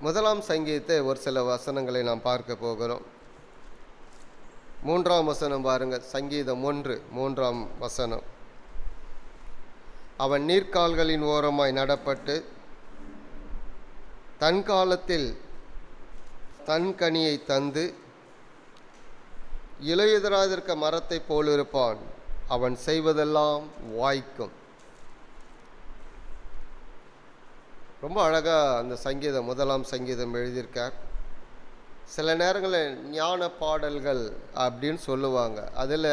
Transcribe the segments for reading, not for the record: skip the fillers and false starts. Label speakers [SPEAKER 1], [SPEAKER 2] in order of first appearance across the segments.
[SPEAKER 1] முதலாம் சங்கீதத்தை ஒரு சில வசனங்களை நாம் பார்க்க போகிறோம். 3ஆம் வசனம் பாருங்கள். சங்கீதம் 1 3 அவன் நீர்க்கால்களின் ஓரமாய் நடப்பட்டு தன் காலத்தில் தன் கனியை தந்து இலையுதிராதிருக்க மரத்தை போலிருப்பான். அவன் செய்வதெல்லாம் வாய்க்கும். ரொம்ப அழகாக அந்த சங்கீதம் 1ஆம் சங்கீதம் எழுதியிருக்கார். சில நேரங்களில் ஞான பாடல்கள் அப்படின்னு சொல்லுவாங்க. அதில்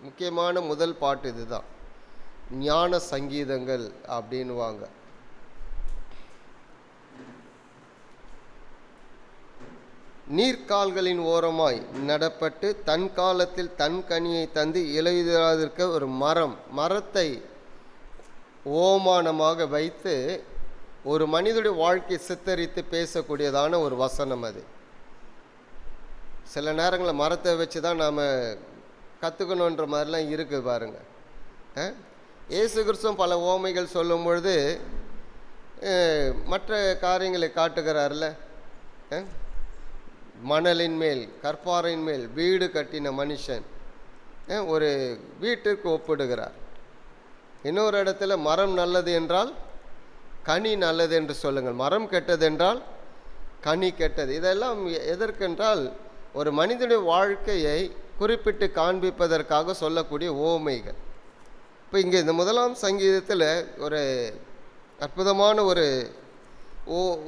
[SPEAKER 1] முக்கியமான முதல் பாட்டு இதுதான், ஞான சங்கீதங்கள் அப்படின்வாங்க. நீர்க்கால்களின் ஓரமாய் நடப்பட்டு தன் காலத்தில் தன் கனியை தந்து இலையுதிராதிருக்க ஒரு மரத்தை ஓமானமாக வைத்து ஒரு மனிதனுடைய வாழ்க்கை சித்தரித்து பேசக்கூடியதான ஒரு வசனம் அது. சில நேரங்களில் மரத்தை வச்சு தான் நாம் கற்றுக்கணுன்ற மாதிரிலாம் இருக்குது பாருங்கள். இயேசு கிறிஸ்துவும் பல ஓமைகள் சொல்லும் பொழுது மற்ற காரியங்களை காட்டுகிறார்ல. மணலின் மேல் கற்பாறையின் மேல் வீடு கட்டின மனுஷன் ஒரு வீட்டிற்கு ஒப்பிடுகிறார். இன்னொரு இடத்துல மரம் நல்லது என்றால் கனி நல்லது என்று சொல்லுங்கள், மரம் கெட்டது என்றால் கனி கெட்டது. இதெல்லாம் எதற்கென்றால் ஒரு மனிதனுடைய வாழ்க்கையை குறிப்பிட்டு காண்பிப்பதற்காக சொல்லக்கூடிய ஓமைகள். இப்போ இங்கே இந்த 1ஆம் சங்கீதத்தில் ஒரு அற்புதமான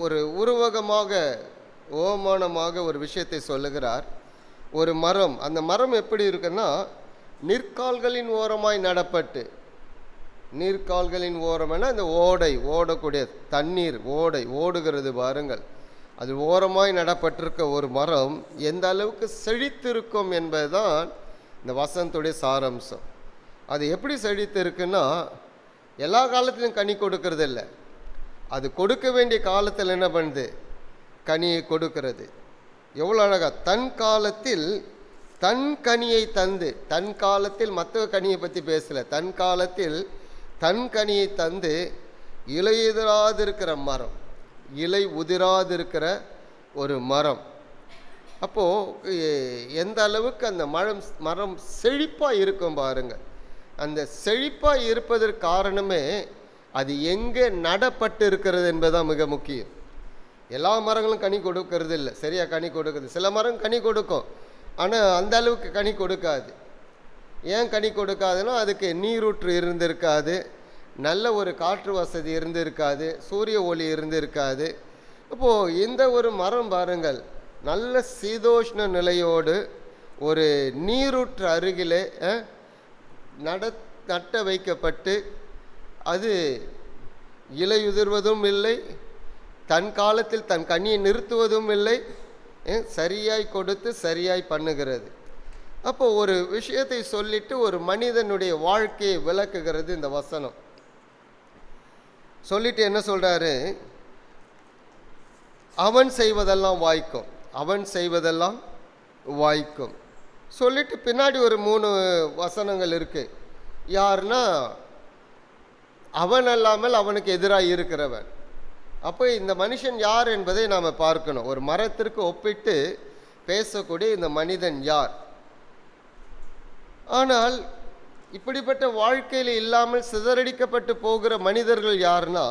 [SPEAKER 1] ஒரு உருவகமாக ஓமானமாக ஒரு விஷயத்தை சொல்லுகிறார். ஒரு மரம், அந்த மரம் எப்படி இருக்குன்னா நீர்க்கால்களின் ஓரமாய் நடப்பட்டு, நீர்க்கால்களின் ஓரம்னா இந்த ஓடக்கூடிய தண்ணீர் ஓடுகிறது பாருங்கள், அது ஓரமாய் நடப்பட்டிருக்க ஒரு மரம் எந்த அளவுக்கு செழித்திருக்கும் என்பதுதான் இந்த வசனத்துடைய சாராம்சம். அது எப்படி செழித்திருக்குன்னா எல்லா காலத்திலும் கனி கொடுக்கறது இல்லை, அது கொடுக்க வேண்டிய காலத்தில் என்ன பண்ணுது, கனியை கொடுக்கிறது. எவ்வளோ அழகா, தன் காலத்தில் தன் கனியை தந்து, தன் காலத்தில் மற்ற கனியை பற்றி பேசலை, தன் காலத்தில் தன் கனியை தந்து இலையுதிராதிருக்கிற மரம், இலை உதிராதிருக்கிற ஒரு மரம். அப்போது எந்த அளவுக்கு அந்த மரம் செழிப்பாக இருக்கும் பாருங்கள். அந்த செழிப்பாக இருப்பதற்கு காரணமே அது எங்கே நடப்பட்டு இருக்கிறது என்பதுதான் மிக முக்கியம். எல்லா மரங்களும் கனி கொடுக்கறது இல்லை, சரியாக கனி கொடுக்குது. சில மரம் கனி கொடுக்கும், ஆனால் அந்த அளவுக்கு கனி கொடுக்காது. ஏன் கனி கொடுக்காதுன்னா அதுக்கு நீரூற்று இருந்திருக்காது, நல்ல ஒரு காற்று வசதி இருந்திருக்காது, சூரிய ஒளி இருந்திருக்காது. இப்போது இந்த ஒரு மரம் பாருங்கள், நல்ல சீதோஷ்ண நிலையோடு ஒரு நீரூற்று அருகிலே நட்ட வைக்கப்பட்டு அது இலையுதிர்வதும் இல்லை, தன் காலத்தில் தன் கனியை நிறுத்துவதும் இல்லை, சரியாய் கொடுத்து சரியாய் பண்ணுகிறது. அப்போ ஒரு விஷயத்தை சொல்லிட்டு ஒரு மனிதனுடைய வாழ்க்கையை விளக்குகிறது இந்த வசனம். சொல்லிட்டு என்ன சொல்றாரு, அவன் செய்வதெல்லாம் வாய்க்கும், அவன் செய்வதெல்லாம் வாய்க்கும் சொல்லிட்டு பின்னாடி ஒரு 3 வசனங்கள் இருக்கு. யாருன்னா அவன் அல்லாமல் அவனுக்கு எதிராக இருக்கிறவன். அப்போ இந்த மனுஷன் யார் என்பதை நாம் பார்க்கணும். ஒரு மரத்திற்கு ஒப்பிட்டு பேசக்கூடிய இந்த மனிதன் யார்? ஆனால் இப்படிப்பட்ட வாழ்க்கையில் இல்லாமல் சிதறடிக்கப்பட்டு போகிற மனிதர்கள் யாருன்னா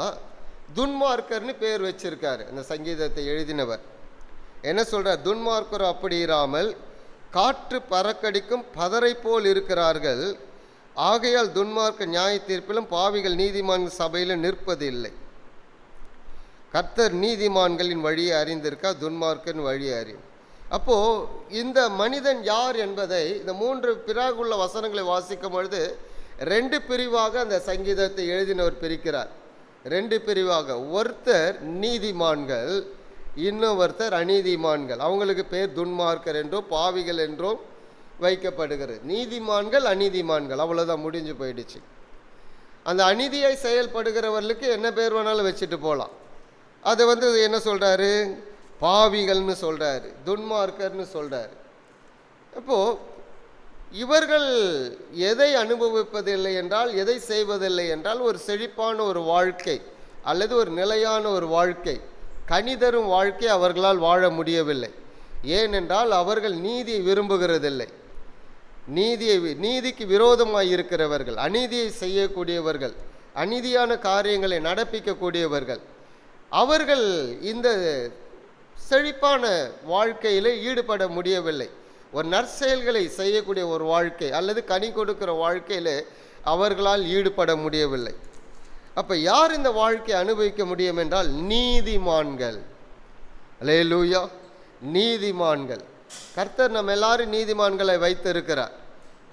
[SPEAKER 1] துன்மார்க்கர்னு பேர் வச்சிருக்காரு அந்த சங்கீதத்தை எழுதினவர். என்ன சொல்றார், துன்மார்க்கர் அப்படி இராமல் காற்று பறக்கடிக்கும் பதரை போல் இருக்கிறார்கள், ஆகையால் துன்மார்க்க நியாய தீர்ப்பிலும் பாவிகள் நீதிமான் சபையிலும் நிற்பதில்லை. கர்த்தர் நீதிமான்களின் வழியை அறிந்திருக்கா, துன்மார்க்கன் வழியை அறியும். அப்போது இந்த மனிதன் யார் என்பதை இந்த 3 பிறகுள்ள வசனங்களை வாசிக்கும் பொழுது 2 பிரிவாக அந்த சங்கீதத்தை எழுதினவர் பிரிக்கிறார். 2 பிரிவாக, ஒருத்தர் நீதிமான்கள், இன்னொருத்தர் அநீதிமான்கள். அவங்களுக்கு பேர் துன்மார்க்கர் என்றோ பாவிகள் என்றோ வைக்கப்படுகிறது. நீதிமான்கள் அநீதிமான்கள், அவ்வளோதான், முடிஞ்சு போயிடுச்சு. அந்த அநீதியை செயல்படுகிறவர்களுக்கு என்ன பேர் வேணாலும் வச்சுட்டு போகலாம். அதை என்ன சொல்கிறாரு, பாவிகள்னு சொல்கிறாரு, துன்மார்க்கர்னு சொல்கிறாரு. அப்போது இவர்கள் எதை அனுபவிப்பதில்லை என்றால், எதை செய்வதில்லை என்றால், ஒரு செழிப்பான ஒரு வாழ்க்கை அல்லது ஒரு நிலையான ஒரு வாழ்க்கை, கனிதரும் வாழ்க்கை அவர்களால் வாழ முடியவில்லை. ஏனென்றால் அவர்கள் நீதியை விரும்புகிறதில்லை. நீதிக்கு விரோதமாய் இருக்கிறவர்கள், அநீதியை செய்யக்கூடியவர்கள், அநீதியான காரியங்களை நடப்பிக்கக்கூடியவர்கள், அவர்கள் இந்த செழிப்பான வாழ்க்கையில் ஈடுபட முடியவில்லை. ஒரு நற்செயல்களை செய்யக்கூடிய ஒரு வாழ்க்கை அல்லது கனி கொடுக்கிற வாழ்க்கையில் அவர்களால் ஈடுபட முடியவில்லை. அப்போ யார் இந்த வாழ்க்கையை அனுபவிக்க முடியும் என்றால் நீதிமான்கள். அல்லேலூயா, நீதிமான்கள். கர்த்தர் நம்ம எல்லாரும் நீதிமான்களை வைத்திருக்கிறார்.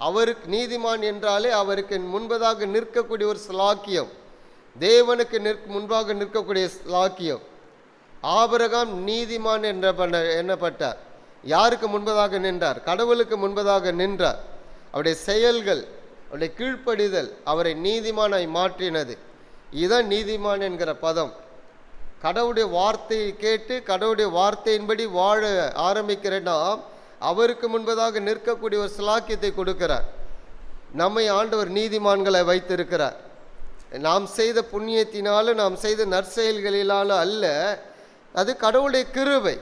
[SPEAKER 1] அவருக்கு நீதிமான் என்றாலே அவருக்கு முன்பதாக நிற்கக்கூடிய ஒரு ஸ்லாக்கியம், தேவனுக்கு முன்பாக நிற்கக்கூடிய ஸ்லாக்கியம். ஆபிரகாம் நீதிமான் எண்ணப்பட்டார். யாருக்கு முன்பதாக நின்றார்? கடவுளுக்கு முன்பதாக நின்றார். அவருடைய செயல்கள், அவருடைய கீழ்ப்படிதல் அவரை நீதிமானாய் மாற்றினது. இதுதான் நீதிமான் என்கிற பதம். கடவுளுடைய வார்த்தையை கேட்டு கடவுளுடைய வார்த்தையின்படி வாழ ஆரம்பிக்கிறேன்னா அவருக்கு முன்பதாக நிற்கக்கூடிய ஒரு ஸ்லாக்கியத்தை கொடுக்கிறார். நம்மை ஆண்டவர் நீதிமான்களை வைத்திருக்கிறார். நாம் செய்த புண்ணியத்தினாலும் நாம் செய்த நற்செயல்களினாலும் அல்ல, அது கடவுளுடைய கிருபை.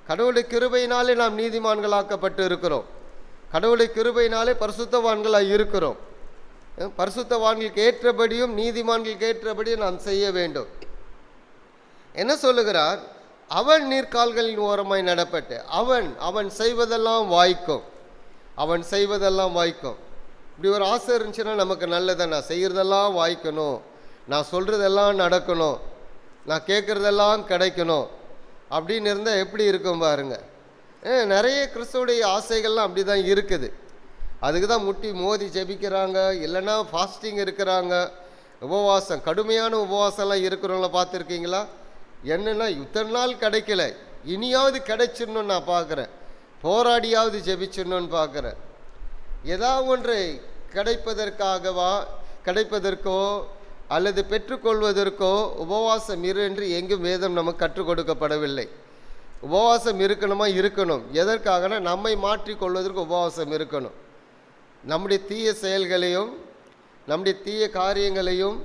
[SPEAKER 1] கடவுளுடைய கிருபையினாலே நாம் நீதிமான்களாக்கப்பட்டு இருக்கிறோம். கடவுளுடைய கிருபையினாலே பரிசுத்தவான்களாக இருக்கிறோம். பரிசுத்தவான்களுக்கு ஏற்றபடியும் நீதிமான்களுக்கு ஏற்றபடியும் நாம் செய்ய வேண்டும். என்ன சொல்லுகிறார்? அவன் நீர்கால்களின் ஓரமாய் நடப்பட்டு அவன் செய்வதெல்லாம் வாய்க்கும். அவன் செய்வதெல்லாம் வாய்க்கும். இப்படி ஒரு ஆசை இருந்துச்சுன்னா நமக்கு நல்லதை, நான் செய்கிறதெல்லாம் வாய்க்கணும், நான் சொல்கிறதெல்லாம் நடக்கணும், நான் கேட்குறதெல்லாம் கிடைக்கணும் அப்படின்னு இருந்தால் எப்படி இருக்கும் பாருங்க. நிறைய கிறிஸ்துவுடைய ஆசைகள்லாம் அப்படி தான் இருக்குது. அதுக்கு தான் முட்டி மோதி ஜெபிக்கிறாங்க, இல்லைன்னா ஃபாஸ்டிங் இருக்கிறாங்க, உபவாசம், கடுமையான உபவாசம்லாம் இருக்கிறவங்கள பார்த்துருக்கீங்களா? என்னென்னா இத்தனை நாள் கிடைக்கல, இனியாவது கிடைச்சிடணும்னு நான் பார்க்குறேன், போராடியாவது ஜெபிச்சிடணும்னு பார்க்குறேன். ஏதாவது ஒன்றை கிடைப்பதற்கோ அல்லது பெற்றுக்கொள்வதற்கோ உபவாசம் இரு என்று எங்கும் வேதம் நமக்கு கற்றுக் கொடுக்கப்படவில்லை. உபவாசம் இருக்கணும். எதற்காகனா நம்மை மாற்றிக்கொள்வதற்கு உபவாசம் இருக்கணும். நம்முடைய தீய செயல்களையும் நம்முடைய தீய காரியங்களையும்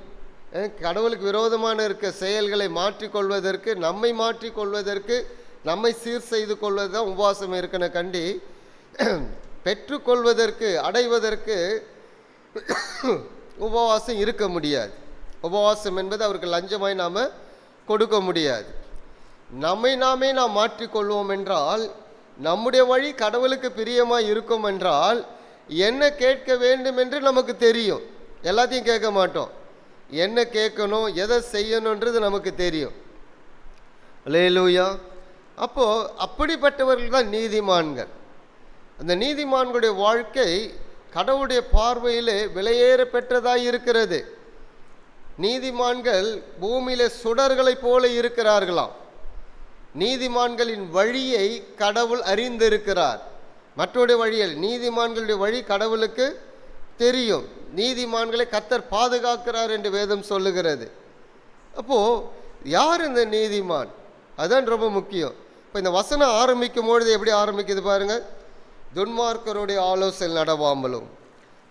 [SPEAKER 1] கடவுளுக்கு விரோதமான இருக்க செயல்களை மாற்றிக்கொள்வதற்கு, நம்மை மாற்றிக்கொள்வதற்கு, நம்மை சீர் செய்து கொள்வது தான் உபவாசம் இருக்கணும். கண்டி பெற்றுக்கொள்வதற்கு, அடைவதற்கு உபவாசம் இருக்க முடியாது. உபவாசம் என்பது அவருக்கு லஞ்சமாய் நாம் கொடுக்க முடியாது. நம்மை நாமே நாம் மாற்றிக்கொள்வோம் என்றால், நம்முடைய வழி கடவுளுக்கு பிரியமாக இருக்கும் என்றால், என்ன கேட்க வேண்டும் என்று நமக்கு தெரியும். எல்லாத்தையும் கேட்க மாட்டோம். என்ன கேட்கணும், எதை செய்யணுன்றது நமக்கு தெரியும். அல்லேலூயா. அப்போது அப்படிப்பட்டவர்கள் தான் நீதிமான்கள். அந்த நீதிமான்களுடைய வாழ்க்கை கடவுளுடைய பார்வையில் விலையேற பெற்றதாக இருக்கிறது. நீதிமான்கள் பூமியிலே சுடர்களைப் போல இருக்கிறார்களாம். நீதிமான்களின் வழியை கடவுள் அறிந்திருக்கிறார். மற்றவருடைய வழியில் நீதிமான்களுடைய வழி கடவுளுக்கு தெரியும். நீதிமான்களை கர்த்தர் பாதுகாக்கிறார் என்று வேதம் சொல்லுகிறது. அப்போது யார் இந்த நீதிமான்? அதுதான் ரொம்ப முக்கியம். இப்போ இந்த வசனம் ஆரம்பிக்கும் பொழுது எப்படி ஆரம்பிக்குது பாருங்கள். துன்மார்க்கருடைய ஆலோசனை நடவாமலும்,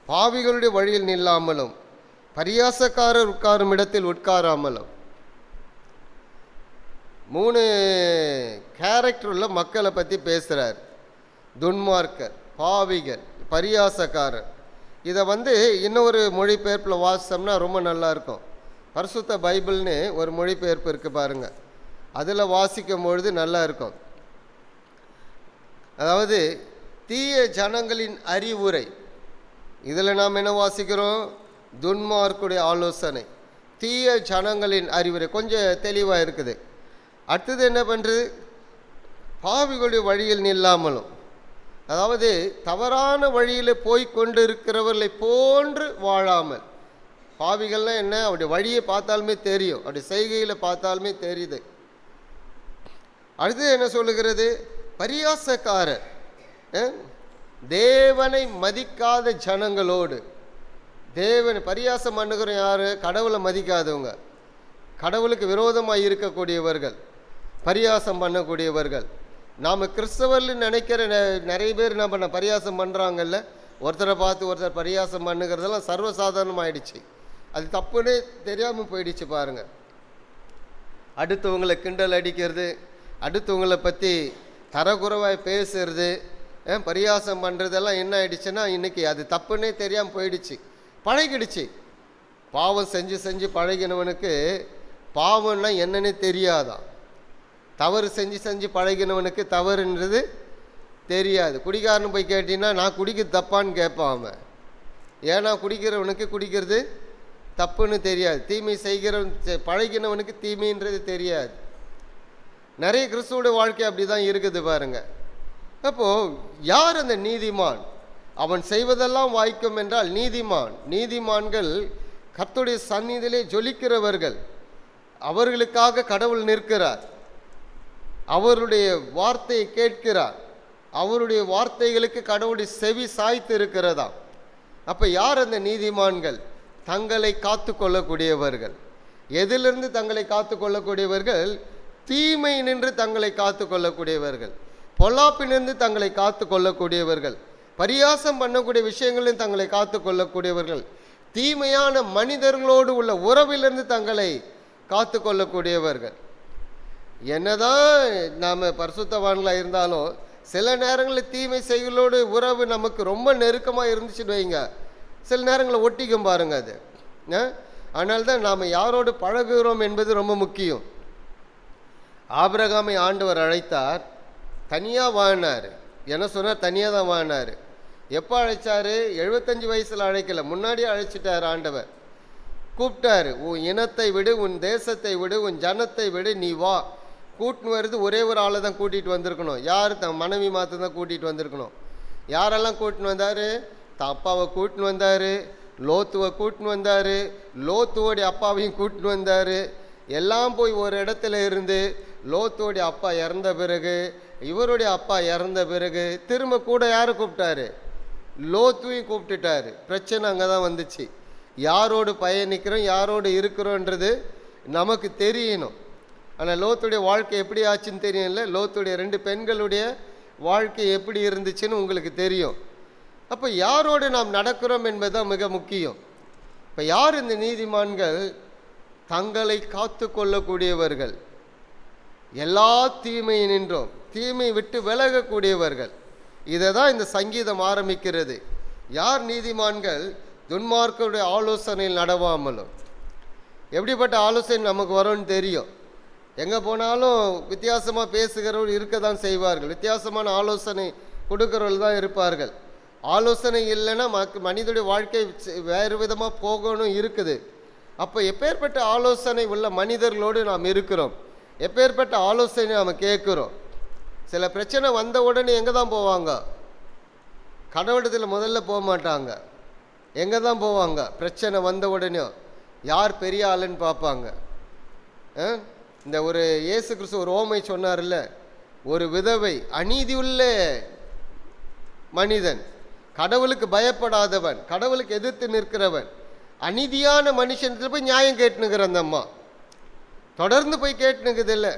[SPEAKER 1] பாவிகளுடைய வழியில் நில்லாமலும், பரியாசக்காரர் உட்காரும் இடத்தில் உட்காராமலும். 3 கேரக்டர் உள்ள மக்களை பற்றி பேசுகிறார். துன்மார்க்கர், பாவிகள், பரியாசக்காரர். இதை இன்னொரு மொழிபெயர்ப்பில் வாசித்தோம்னா ரொம்ப நல்லாயிருக்கும். பரிசுத்த பைபிள்னு ஒரு மொழிபெயர்ப்பு இருக்குது பாருங்கள், அதில் வாசிக்கும் பொழுது நல்லா இருக்கும். அதாவது தீய ஜனங்களின் அறிவுரை. இதில் நாம் என்ன வாசிக்கிறோம்? துன்மார்க்குடைய ஆலோசனை, தீய ஜனங்களின் அறிவுரை. கொஞ்சம் தெளிவாக இருக்குது. அடுத்தது என்ன பண்ணுறது? பாவிகளுடைய வழியில் நில்லாமலும், அதாவது தவறான வழியில் போய் கொண்டு இருக்கிறவர்களை போன்று வாழாமல். பாவிகள்லாம் என்ன? அவருடைய வழியை பார்த்தாலுமே தெரியும், அவருடைய செய்கையில் பார்த்தாலுமே தெரியுது. அடுத்தது என்ன சொல்லுகிறது? பரியாசக்காரர், தேவனை மதிக்காத ஜனங்களோடு. தேவனை பரியாசம் பண்ணுகிற யார்? கடவுளை மதிக்காதவங்க, கடவுளுக்கு விரோதமாக இருக்கக்கூடியவர்கள், பரியாசம் பண்ணக்கூடியவர்கள். நாம் கிறிஸ்தவர்கள் நினைக்கிற நிறைய பேர் என்ன பண்ண பரியாசம் பண்ணுறாங்கல்ல, ஒருத்தரை பார்த்து ஒருத்தர் பரியாசம் பண்ணுகிறதெல்லாம் சர்வசாதாரணமாகிடுச்சு. அது தப்புன்னு தெரியாமல் போயிடுச்சு பாருங்கள். அடுத்தவங்களை கிண்டல் அடிக்கிறது, அடுத்தவங்களை பற்றி தரக்குறைவாய் பேசுறது, பரியாசம் பண்ணுறதெல்லாம் என்ன ஆயிடுச்சுன்னா இன்றைக்கி அது தப்புன்னே தெரியாமல் போயிடுச்சு, பழகிடுச்சு. பாவம் செஞ்சு செஞ்சு பழகினவனுக்கு பாவம்னா என்னன்னே தெரியாதான். தவறு செஞ்சு செஞ்சு பழகினவனுக்கு தவறுன்றது தெரியாது. குடிக்காரனு போய் கேட்டிங்கன்னா நான் குடிக்கிறது தப்பான்னு கேட்பான் அவன். ஏன்னா குடிக்கிறவனுக்கு குடிக்கிறது தப்புன்னு தெரியாது. தீமை செய்கிறவன் பழகினவனுக்கு தீமைன்றது தெரியாது. நிறைய கிறிஸ்துவோட வாழ்க்கை அப்படி தான் இருக்குது பாருங்க. அப்போது யார் அந்த நீதிமான்? அவன் செய்வதெல்லாம் வாய்க்கும் என்றால் நீதிமான். நீதிமான்கள் கர்த்தருடைய சந்நிதியிலே ஜொலிக்கிறவர்கள். அவர்களுக்காக கடவுள் நிற்கிறார், அவருடைய வார்த்தையை கேட்கிறார், அவருடைய வார்த்தைகளுக்கு கடவுளுடைய செவி சாய்த்து இருக்கிறதா. அப்போ யார் அந்த நீதிமான்கள்? தங்களை காத்து கொள்ளக்கூடியவர்கள். எதிலிருந்து தங்களை காத்து கொள்ளக்கூடியவர்கள்? தீமை நின்று தங்களை காத்து கொள்ளக்கூடியவர்கள், பொல்லாப்பினிருந்து தங்களை காத்து கொள்ளக்கூடியவர்கள், பரியாசம் பண்ணக்கூடிய விஷயங்களிலும் தங்களை காத்து கொள்ளக்கூடியவர்கள், தீமையான மனிதர்களோடு உள்ள உறவிலிருந்து தங்களை காத்து கொள்ளக்கூடியவர்கள். என்னதான் நாம் பரிசுத்தவான்களாக இருந்தாலும் சில நேரங்களில் தீமை செயலோடு உறவு நமக்கு ரொம்ப நெருக்கமாக இருந்துச்சுன்னு வைங்க, சில நேரங்களில் ஒட்டிக்கும் பாருங்க அது. அதனால்தான் நாம் யாரோடு பழகுகிறோம் என்பது ரொம்ப முக்கியம். ஆபிரகாமை ஆண்டவர் அழைத்தார், தனியாக வாழ்னார். என்ன சொன்னார்? தனியாக தான் வாழ்னார். எப்போ அழைச்சார்? 75 வயசில் அழைக்கல, முன்னாடியே அழைச்சிட்டார் ஆண்டவர். கூப்பிட்டாரு, உன் இனத்தை விடு, உன் தேசத்தை விடு, உன் ஜனத்தை விடு, நீ வா. கூட்டின்னு வருது ஒரே ஒரு ஆளை தான் கூட்டிகிட்டு வந்திருக்கணும். யார்? தன் மனைவி மாற்ற தான் கூட்டிகிட்டு வந்திருக்கணும். யாரெல்லாம் கூட்டின்னு வந்தார்? தன் அப்பாவை கூட்டின்னு வந்தார், லோத்துவை கூட்டின்னு வந்தார், லோத்துவோடைய அப்பாவையும் கூட்டின்னு வந்தார். எல்லாம் போய் ஒரு இடத்துல இருந்து லோத்துவோடைய அப்பா இறந்த பிறகு, இவருடைய அப்பா இறந்த பிறகு திரும்ப கூட யாரை கூப்பிட்டாரு? லோத்துவையும் கூப்பிட்டுட்டாரு. பிரச்சனை அங்கே தான் வந்துச்சு. யாரோடு பயணிக்கிறோம், யாரோடு இருக்கிறோன்றது நமக்கு தெரியணும். ஆனால் லோத்துடைய வாழ்க்கை எப்படி ஆச்சுன்னு தெரியல. லோத்துடைய 2 பெண்களுடைய வாழ்க்கை எப்படி இருந்துச்சுன்னு உங்களுக்கு தெரியும். அப்போ யாரோடு நாம் நடக்கிறோம் என்பதுதான் மிக முக்கியம். இப்போ யார் இந்த நீதிமான்கள்? தங்களை காத்து கொள்ளக்கூடியவர்கள், எல்லா தீமையை நின்றோம் தீமை விட்டு விலகக்கூடியவர்கள். இதை தான் இந்த சங்கீதம் ஆரம்பிக்கிறது. யார் நீதிமான்கள்? துன்மார்க்கருடைய ஆலோசனையில் நடவாமலும். எப்படிப்பட்ட ஆலோசனை நமக்கு வரும்னு தெரியும். எங்கே போனாலும் வித்தியாசமாக பேசுகிறவர்கள் இருக்க தான் செய்வார்கள், வித்தியாசமான ஆலோசனை கொடுக்கிறவர்கள் தான் இருப்பார்கள். ஆலோசனை இல்லைன்னா மனிதனுடைய வாழ்க்கை வேறு விதமாக போகணும் இருக்குது. அப்போ எப்பேற்பட்ட ஆலோசனை உள்ள மனிதர்களோடு நாம் இருக்கிறோம், எப்பேற்பட்ட ஆலோசனை நாம் கேட்குறோம். சில பிரச்சனை வந்த உடனே எங்கே தான் போவாங்க? கடவுளத்தில் முதல்ல போக மாட்டாங்க. எங்கே தான் போவாங்க? பிரச்சனை வந்த உடனே யார் பெரிய ஆளுன்னு பார்ப்பாங்க. இந்த ஒரு இயேசு கிறிஸ்து ஒரு ஓமை சொன்னார்ல, ஒரு விதவை, அநீதியுள்ள மனிதன், கடவுளுக்கு பயப்படாதவன், கடவுளுக்கு எதிர்த்து நிற்கிறவன், அநீதியான மனுஷனத்தில் போய் நியாயம் கேட்டுனுக்கிற அந்த அம்மா தொடர்ந்து போய் கேட்டுனுக்குது இல்லை.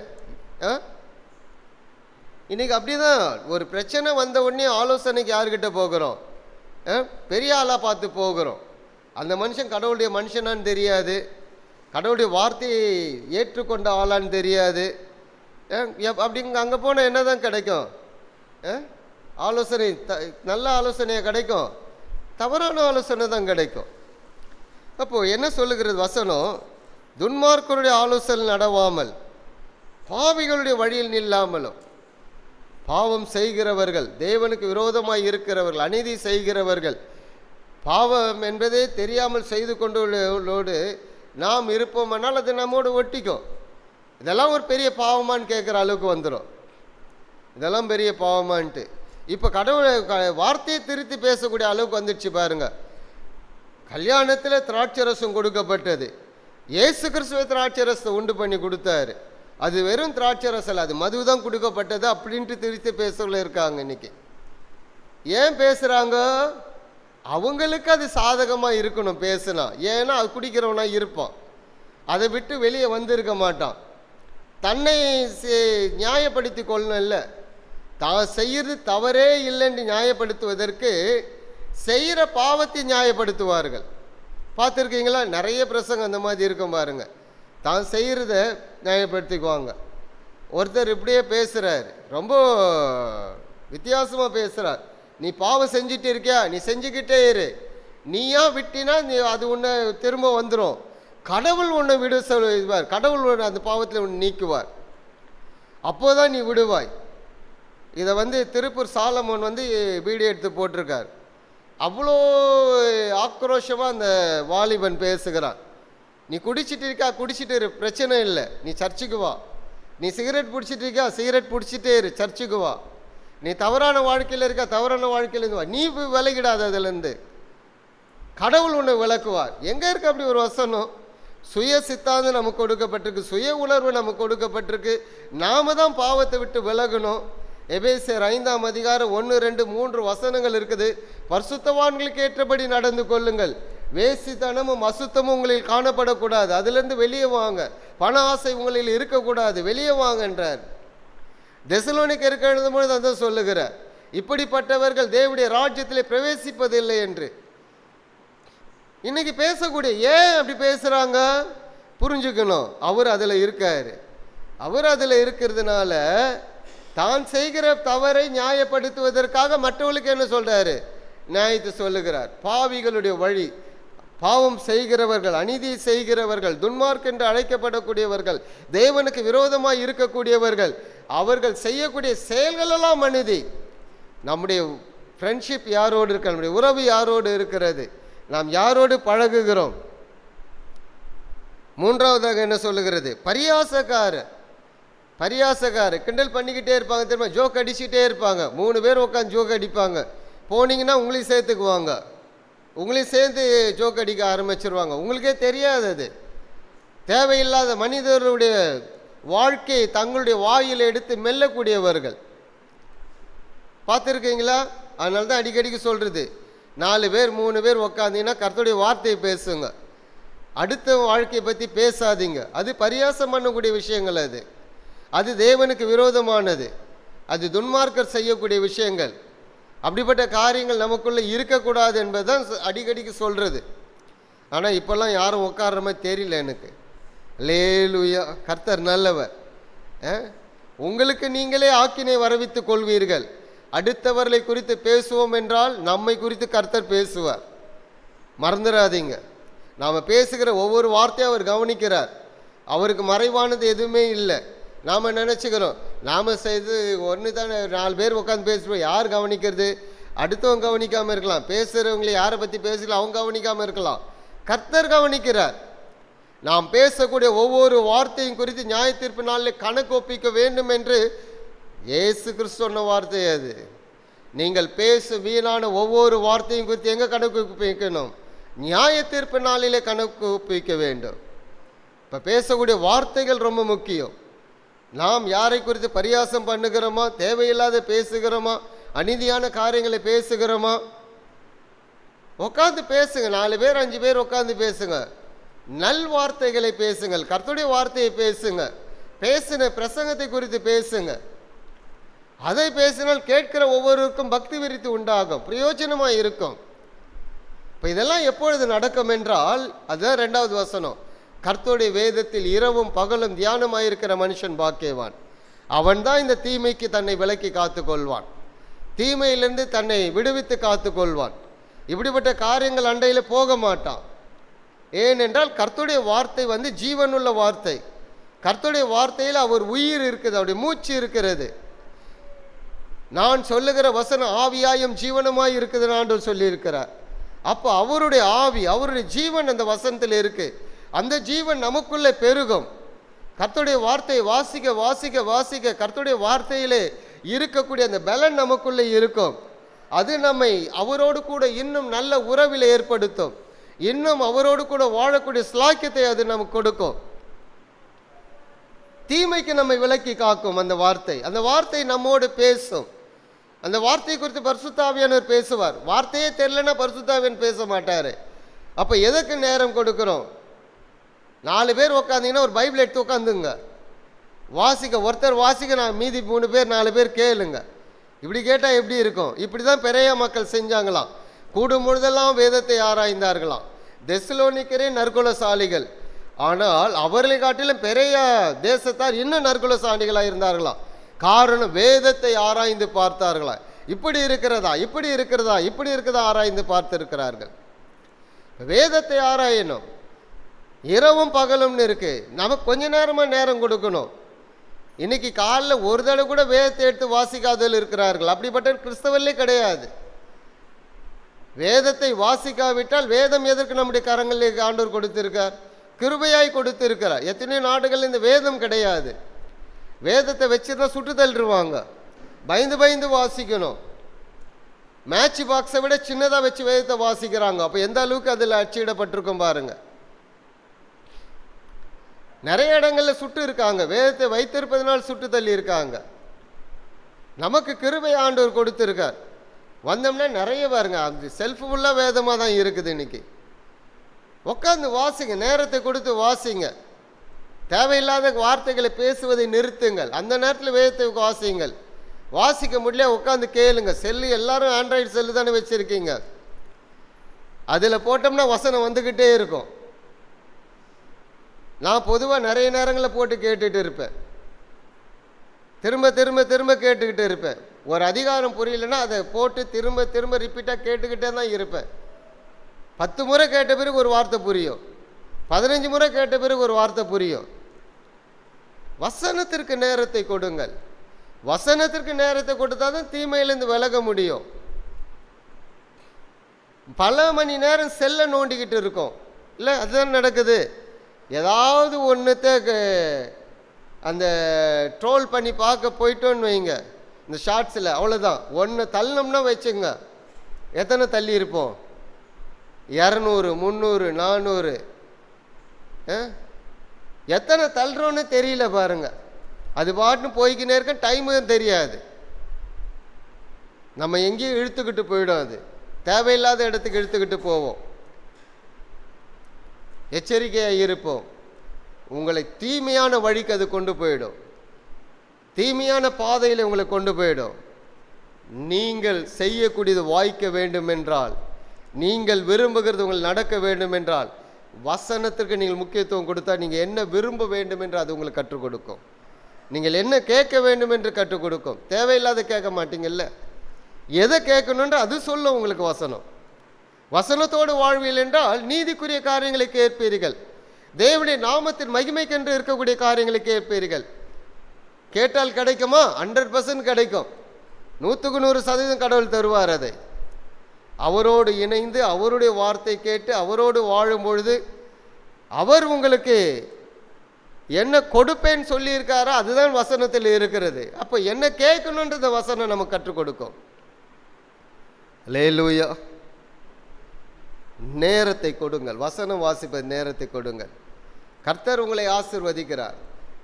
[SPEAKER 1] இன்னைக்கு அப்படிதான். ஒரு பிரச்சனை வந்த உடனே ஆலோசனைக்கு யாருக்கிட்ட போகிறோம்? பெரிய ஆளாக பார்த்து போகிறோம். அந்த மனுஷன் கடவுளுடைய மனுஷனான்னு தெரியாது, கடவுளுடைய வார்த்தையை ஏற்றுக்கொண்ட ஆளான்னு தெரியாது. அப்படிங்க அங்கே போனால் என்ன தான் கிடைக்கும்? ஆலோசனை நல்ல ஆலோசனையாக கிடைக்கும், தவறான ஆலோசனை தான் கிடைக்கும். அப்போது என்ன சொல்லுகிறது வசனம்? துன்மார்க்கருடைய ஆலோசனை நடவாமல், பாவிகளுடைய வழியில் நில்லாமலும். பாவம் செய்கிறவர்கள், தேவனுக்கு விரோதமாய் இருக்கிறவர்கள், அநீதி செய்கிறவர்கள், பாவம் என்பதே தெரியாமல் செய்து கொண்டுள்ளோடு நாம் இருப்போம்னால் அது நம்மோடு ஒட்டிக்கும். இதெல்லாம் ஒரு பெரிய பாவமானு கேட்குற அளவுக்கு வந்துடும். இதெல்லாம் பெரிய பாவமான்ட்டு இப்போ கடவுளை வார்த்தையை திருத்தி பேசக்கூடிய அளவுக்கு வந்துடுச்சு பாருங்க. கல்யாணத்தில் திராட்சரசம் கொடுக்கப்பட்டது, இயேசு கிறிஸ்துவ திராட்சரசத்தை உண்டு பண்ணி கொடுத்தாரு. அது வெறும் திராட்சரசம், அது மது தான் கொடுக்கப்பட்டது அப்படின்ட்டு திருத்தி பேசுறவங்க இருக்காங்க இன்னைக்கு. ஏன் பேசுகிறாங்க? அவங்களுக்கு அது சாதகமாக இருக்கணும் பேசுனா. ஏன்னா அது குடிக்கிறவனா இருப்பான், அதை விட்டு வெளியே வந்திருக்க மாட்டான். தன்னை நியாயப்படுத்தி கொள்ளணும் இல்லை, தான் செய்கிறது தவறே இல்லைன்னு நியாயப்படுத்துவதற்கு செய்கிற பாவத்தை நியாயப்படுத்துவார்கள். பார்த்துருக்கீங்களா? நிறைய பிரசங்கம் அந்த மாதிரி இருக்கும் பாருங்க. தான் செய்கிறத நியாயப்படுத்திக்குவாங்க. ஒருத்தர் இப்படியே பேசுகிறார், ரொம்ப வித்தியாசமாக பேசுகிறார். நீ பாவம் செஞ்சுட்டு இருக்கியா, நீ செஞ்சுக்கிட்டே இரு, நீயா விட்டினா நீ அது உன்னை திரும்ப வந்துடும், கடவுள் உன்னை விடு சொல்வார், கடவுள் அந்த பாவத்தில் உன்னை நீக்குவார், அப்போதான் நீ விடுவாய். இதை திருப்பூர் சாலமோன் வீடியோ எடுத்து போட்டிருக்கார். அவ்வளோ ஆக்ரோஷமாக அந்த வாலிபன் பேசுகிறான். நீ குடிச்சிட்டு இருக்கா, குடிச்சிட்டு இரு, பிரச்சனை இல்லை, நீ சர்ச்சுக்கு வா. நீ சிகரெட் பிடிச்சிட்டு இருக்கா, சிகரெட் பிடிச்சிட்டே இரு, சர்ச்சுக்கு வா. நீ தவறான வாழ்க்கையில் இருக்கா, தவறான வாழ்க்கையிலேருந்து வா, நீ விலகிடாத அதுலேருந்து, கடவுள் உன்னை விளக்குவார். எங்கே இருக்கு அப்படி ஒரு வசனம்? சுய சித்தாந்தம் நமக்கு கொடுக்கப்பட்டிருக்கு, சுய உணர்வு நமக்கு கொடுக்கப்பட்டிருக்கு. நாம தான் பாவத்தை விட்டு விலகணும். எபேசியர் 5ஆம் அதிகாரம் 1, 2, 3 வசனங்கள் இருக்குது. பரிசுத்தவான்களுக்கு ஏற்றபடி நடந்து கொள்ளுங்கள், வேசித்தனமும் அசுத்தமும் உங்களில் காணப்படக்கூடாது, அதிலிருந்து வெளியே வாங்க, பண ஆசை உங்களில் இருக்கக்கூடாது, வெளியே வாங்க என்றார். தெசலோனிக்கருக்கு எழுதும்போது அதான் சொல்லுகிறார், இப்படிப்பட்டவர்கள் தேவனுடைய ராஜ்யத்திலே பிரவேசிப்பதில்லை என்று. இன்னைக்கு பேசக்கூடிய ஏன் அப்படி பேசுறாங்க புரிஞ்சுக்கணும். அவர் அதில் இருக்காரு. அவர் அதில் இருக்கிறதுனால தான் செய்கிற தவறை நியாயப்படுத்துவதற்காக மற்றவர்களுக்கு என்ன சொல்றாரு? நியாயத்தை சொல்லுகிறார். பாவிகளுடைய வழி, பாவம் செய்கிறவர்கள், அநீதி செய்கிறவர்கள், துன்மார்க் என்று அழைக்கப்படக்கூடியவர்கள், தேவனுக்கு விரோதமாக இருக்கக்கூடியவர்கள், அவர்கள் செய்யக்கூடிய செயல்கள் எல்லாம் அநீதி. நம்முடைய ஃப்ரெண்ட்ஷிப் யாரோடு இருக்க, நம்முடைய உறவு யாரோடு இருக்கிறது, நாம் யாரோடு பழகுகிறோம். மூன்றாவதாக என்ன சொல்லுகிறது? பரியாசக்கார கிண்டல் பண்ணிக்கிட்டே இருப்பாங்க, தெரியுமா? ஜோக் அடிச்சுக்கிட்டே இருப்பாங்க. 3 பேர் உட்காந்து ஜோக் அடிப்பாங்க. போனீங்கன்னா உங்களையும் சேர்த்துக்குவாங்க, உங்களையும் சேர்ந்து ஜோக் அடிக்க ஆரம்பிச்சிருவாங்க. உங்களுக்கே தெரியாது. அது தேவையில்லாத மனிதர்களுடைய வாழ்க்கையை தங்களுடைய வாயில் எடுத்து மெல்லக்கூடியவர்கள். பார்த்துருக்கீங்களா? அதனால தான் அடிக்கடிக்கு சொல்கிறது, 4 பேர் 3 பேர் உக்காந்தீங்கன்னா கர்த்தருடைய வார்த்தையை பேசுங்க, அடுத்த வாழ்க்கையை பற்றி பேசாதீங்க. அது பரியாசம் பண்ணக்கூடிய விஷயங்கள், அது தேவனுக்கு விரோதமானது, அது துன்மார்க்கர் செய்யக்கூடிய விஷயங்கள். அப்படிப்பட்ட காரியங்கள் நமக்குள்ளே இருக்கக்கூடாது என்பதுதான் அடிக்கடிக்கு சொல்கிறது. ஆனால் இப்போல்லாம் யாரும் உட்கார்ற மாதிரி தெரியல எனக்கு. அல்லேலூயா, கர்த்தர் நல்லவர். உங்களுக்கு நீங்களே ஆக்கினை வரவித்து கொள்வீர்கள். அடுத்தவர்களை குறித்து பேசுவோம் என்றால் நம்மை குறித்து கர்த்தர் பேசுவார், மறந்துடாதீங்க. நாம் பேசுகிற ஒவ்வொரு வார்த்தையும் அவர் கவனிக்கிறார். அவருக்கு மறைவானது எதுவுமே இல்லை. நாம் நினச்சிக்கிறோம் நாம் செய்து ஒன்று தானே, 4 பேர் உட்காந்து பேசுவோம், யார் கவனிக்கிறது? அடுத்தவங்க கவனிக்காமல் இருக்கலாம், பேசுகிறவங்களை யாரை பற்றி பேசலாம் அவங்க கவனிக்காமல் இருக்கலாம். கர்த்தர் கவனிக்கிறார். நாம் பேசக்கூடிய ஒவ்வொரு வார்த்தையும் குறித்து நியாய தீர்ப்பு நாளில் கணக்கு ஒப்பிக்க வேண்டும் என்று இயேசு கிறிஸ்து சொன்ன வார்த்தை அது. நீங்கள் பேசும் வீணான ஒவ்வொரு வார்த்தையும் குறித்து எங்கே கணக்கு ஒப்பிக்கணும்? நியாய தீர்ப்பு நாளிலே கணக்கு ஒப்பிக்க வேண்டும். இப்போ பேசக்கூடிய வார்த்தைகள் ரொம்ப முக்கியம். நாம் யாரை குறித்து பரியாசம் பண்ணுகிறோமா, தேவையில்லாத பேசுகிறோமா, அநீதியான காரியங்களை பேசுகிறோமா? உட்காந்து பேசுங்க, 4 பேர் 5 பேர் உட்காந்து பேசுங்க, நல் வார்த்தைகளை பேசுங்கள், கர்த்தருடைய வார்த்தையை பேசுங்க, பேசின பிரசங்கத்தை குறித்து பேசுங்க. அதை பேசினால் கேட்கிற ஒவ்வொருவருக்கும் பக்தி விருத்தி உண்டாகும், பிரயோஜனமாக இருக்கும். இப்போ இதெல்லாம் எப்பொழுது நடக்கும் என்றால், அதுதான் 2வது வசனம். கர்த்தருடைய வேதத்தில் இரவும் பகலும் தியானமாயிருக்கிற மனுஷன் பாக்கியவான். அவன் தான் இந்த தீமைக்கு தன்னை விலக்கி காத்து கொள்வான், தீமையிலிருந்து தன்னை விடுவித்து காத்து கொள்வான். இப்படிப்பட்ட காரியங்கள் அண்டையில் போக மாட்டான். ஏனென்றால் கர்த்தருடைய வார்த்தை ஜீவனுள்ள வார்த்தை. கர்த்தருடைய வார்த்தையில் அவர் உயிர் இருக்குது, அவருடைய மூச்சு இருக்கிறது. நான் சொல்லுகிற வசனம் ஆவியாயும் ஜீவனமாய் இருக்குதுன்னு ஆண்டவர் சொல்லியிருக்கிறார். அப்போ அவருடைய ஆவி, அவருடைய ஜீவன் அந்த வசனத்தில் இருக்கு. அந்த ஜீவன் நமக்குள்ளே பெருகும். கர்த்தருடைய வார்த்தையை வாசிக்க வாசிக்க வாசிக்க கர்த்தருடைய வார்த்தையிலே இருக்கக்கூடிய அந்த பலன் நமக்குள்ளே இருக்கும். அது நம்மை அவரோடு கூட இன்னும் நல்ல உறவில் ஏற்படுத்தும், இன்னும் அவரோடு கூட வாழக்கூடிய ஸ்லாக்கியத்தை அது நமக்கு கொடுக்கும். தீமைக்கு நம்மை விலக்கி காக்கும் அந்த வார்த்தை. அந்த வார்த்தை நம்மோடு பேசும். அந்த வார்த்தை குறித்து பரிசுத்த ஆவியானவர் பேசுவார். வார்த்தையே தெரியலன்னா பரிசுத்த ஆவியானவர் பேச மாட்டார். அப்போ எதுக்கு நேரம் கொடுக்குறோம்? 4 பேர் உட்காந்தீங்கன்னா ஒரு பைபிள் எடுத்து உட்காந்துங்க, வாசிக்க. ஒருத்தர் வாசிக்க, நான் மீதி 3 பேர் 4 பேர் கேளுங்க. இப்படி கேட்டால் எப்படி இருக்கும்? இப்படி தான் பெரிய மக்கள் செஞ்சாங்களாம். கூடும் பொழுதெல்லாம் வேதத்தை ஆராய்ந்தார்களாம். தெசலோனிக்கரே நற்குலசாலிகள். ஆனால் அவர்களை காட்டிலும் பெரிய தேசத்தார் இன்னும் நற்குலசாண்டிகளாக இருந்தார்களாம். காரணம், வேதத்தை ஆராய்ந்து பார்த்தார்களா. இப்படி இருக்கிறதா, இப்படி இருக்கிறதா, இப்படி இருக்கிறதா ஆராய்ந்து பார்த்திருக்கிறார்கள். வேதத்தை ஆராயணும். இரவும் பகலும்னு இருக்கு, நமக்கு கொஞ்ச நேரம் கொடுக்கணும். இன்னைக்கு காலைல ஒரு தடவை கூட வேதத்தை எடுத்து வாசிக்காதல் இருக்கிறார்கள். அப்படிப்பட்ட கிறிஸ்தவர்களே கிடையாது. வேதத்தை வாசிக்காவிட்டால் வேதம் எதற்கு நம்முடைய கரங்களில் ஆண்டவர் கொடுத்திருக்கார்? கிருபையாய் கொடுத்திருக்கிறார். எத்தனையோ நாடுகள் இந்த வேதம் கிடையாது. வேதத்தை வச்சுதான் சுட்டு தள்ளிடுவாங்க. பயந்து வாசிக்கணும். மேட்ச் பாக்ஸை விட சின்னதாக வச்சு வேதத்தை வாசிக்கிறாங்க. அப்போ எந்த அளவுக்கு அதில் அச்சிடப்பட்டிருக்கும் பாருங்க. நிறைய இடங்களில் சுட்டு இருக்காங்க. வேதத்தை வைத்திருப்பதனால் சுட்டு தள்ளி இருக்காங்க. நமக்கு கிருபை ஆண்டவர் கொடுத்திருக்கார். வந்தோம்னா நிறைய பாருங்க, அந்த செல்ஃப் ஃபுல்லாக வேதமாக தான் இருக்குது. இன்னைக்கு உட்காந்து வாசிங்க, நேரத்தை கொடுத்து வாசிங்க. தேவையில்லாத வார்த்தைகளை பேசுவதை நிறுத்துங்கள். அந்த நேரத்தில் வேதத்தை வாசிங்கள். வாசிக்க முடியல உட்காந்து கேளுங்க. செல்லு, எல்லாரும் ஆண்ட்ராய்டு செல்லு தானே வச்சுருக்கீங்க. அதில் போட்டோம்னா வசனம் வந்துக்கிட்டே இருக்கும். நான் பொதுவாக நிறைய நேரங்களில் போட்டு கேட்டுட்டு இருப்பேன். திரும்ப கேட்டுக்கிட்டு இருப்பேன். ஒரு அதிகாரம் புரியலன்னா அதை போட்டு திரும்ப ரிப்பீட்டாக கேட்டுக்கிட்டே தான் இருப்பேன். 10 முறை கேட்ட பிறகு ஒரு வார்த்தை புரியும், 15 முறை கேட்ட பிறகு ஒரு வார்த்தை புரியும். வசனத்திற்கு நேரத்தை கொடுங்கள். வசனத்திற்கு நேரத்தை கொடுத்தா தான் தீமையிலேருந்து விலக முடியும். பல மணி நேரம் செல்லை நோண்டிக்கிட்டு இருக்கோம் இல்லை, அதுதான் நடக்குது. ஏதாவது ஒன்றுத்தை அந்த ட்ரோல் பண்ணி பார்க்க போயிட்டோன்னு வைங்க, இந்த ஷார்ட்ஸில் அவ்வளோதான். ஒன்று தள்ளணும்னா வச்சுங்க, எத்தனை தள்ளி இருப்போம்? 200, 300, 400. எத்தனை தள்ளுறோன்னு தெரியல பாருங்க. அது பாட்டுன்னு போய்க்கினே இருக்க, டைமும் தெரியாது. நம்ம எங்கேயும் இழுத்துக்கிட்டு போயிடும். அது தேவையில்லாத இடத்துக்கு இழுத்துக்கிட்டு போவோம். எச்சரிக்கையாக இருப்போம். உங்களை தீமையான வழிக்கு அது கொண்டு போயிடும். தீமையான பாதையில் உங்களை கொண்டு போயிடும். நீங்கள் செய்யக்கூடியது வாய்க்க வேண்டும் என்றால், நீங்கள் விரும்புகிறது உங்கள் நடக்க வேண்டும் என்றால், வசனத்திற்கு நீங்கள் முக்கியத்துவம் கொடுத்தா நீங்கள் என்ன விரும்ப வேண்டும் என்று அது உங்களுக்கு கற்றுக் கொடுக்கும். நீங்கள் என்ன கேட்க வேண்டும் என்று கற்றுக் கொடுக்கும். தேவையில்லாத கேட்க மாட்டீங்கல்ல, எதை கேட்கணுன்ற அது சொல்லும் உங்களுக்கு வசனம். வசனத்தோடு வாழ்வியல் என்றால் நீதிக்குரிய காரியங்களை கேட்பீர்கள். தேவனுடைய நாமத்தின் மகிமைக்கென்று இருக்கக்கூடிய காரியங்களை கேட்பீர்கள். கேட்டால் கிடைக்குமா? 100% கிடைக்கும். 100% கடவுள் தருவார். அதை அவரோடு இணைந்து அவருடைய வார்த்தை கேட்டு அவரோடு வாழும் பொழுது அவர் உங்களுக்கு என்ன கொடுப்பேன்னு சொல்லியிருக்காரோ அதுதான் வசனத்தில் இருக்கிறது. அப்போ என்ன கேட்கணுன்றத வசனம் நமக்கு கற்றுக் கொடுக்கும். அல்லேலூயா. நேரத்தை கொடுங்கள். வசனம் வாசிப்பது நேரத்தை கொடுங்கள். கர்த்தர் உங்களை ஆசீர்வதிக்கிறார்.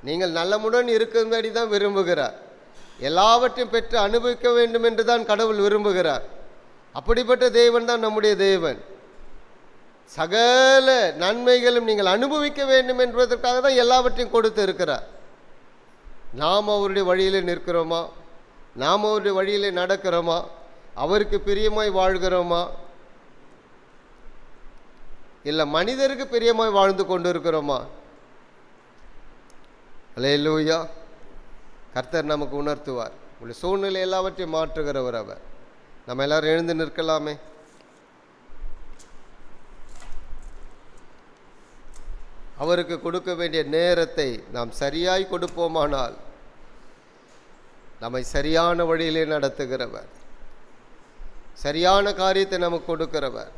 [SPEAKER 1] நீங்கள் நல்லமுடன் இருக்கும்படி தான் விரும்புகிறார். எல்லாவற்றையும் பெற்று அனுபவிக்க வேண்டும் என்று தான் கடவுள் விரும்புகிறார். அப்படிப்பட்ட தேவன் தான் நம்முடைய தேவன். சகல நன்மைகளும் நீங்கள் அனுபவிக்க வேண்டும் என்பதற்காக தான் எல்லாவற்றையும் கொடுத்து இருக்கிறார். நாம் அவருடைய வழியிலே நிற்கிறோமா? நாம் அவருடைய வழியிலே நடக்கிறோமா? அவருக்கு பிரியமாய் வாழ்கிறோமா? இல்லை மனிதருக்கு பிரியமாய் வாழ்ந்து கொண்டு இருக்கிறோமா? அல்லேலூயா. கர்த்தர் நமக்கு உணர்த்துவார். உங்களுடைய சூழ்நிலை எல்லாவற்றையும் மாற்றுகிறவர் அவர். நம்ம எல்லாரும் எழுந்து நிற்கலாமே. அவருக்கு கொடுக்க வேண்டிய நேரத்தை நாம் சரியாய் கொடுப்போமானால் நம்மை சரியான வழியிலே நடத்துகிறவர், சரியான காரியத்தை நமக்கு கொடுக்கிறவர்,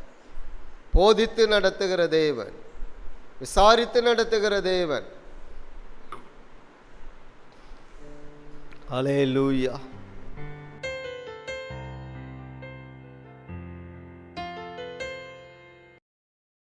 [SPEAKER 1] போதித்து நடத்துகிற தேவன், விசாரித்து நடத்துகிற தேவன். அல்லேலூயா.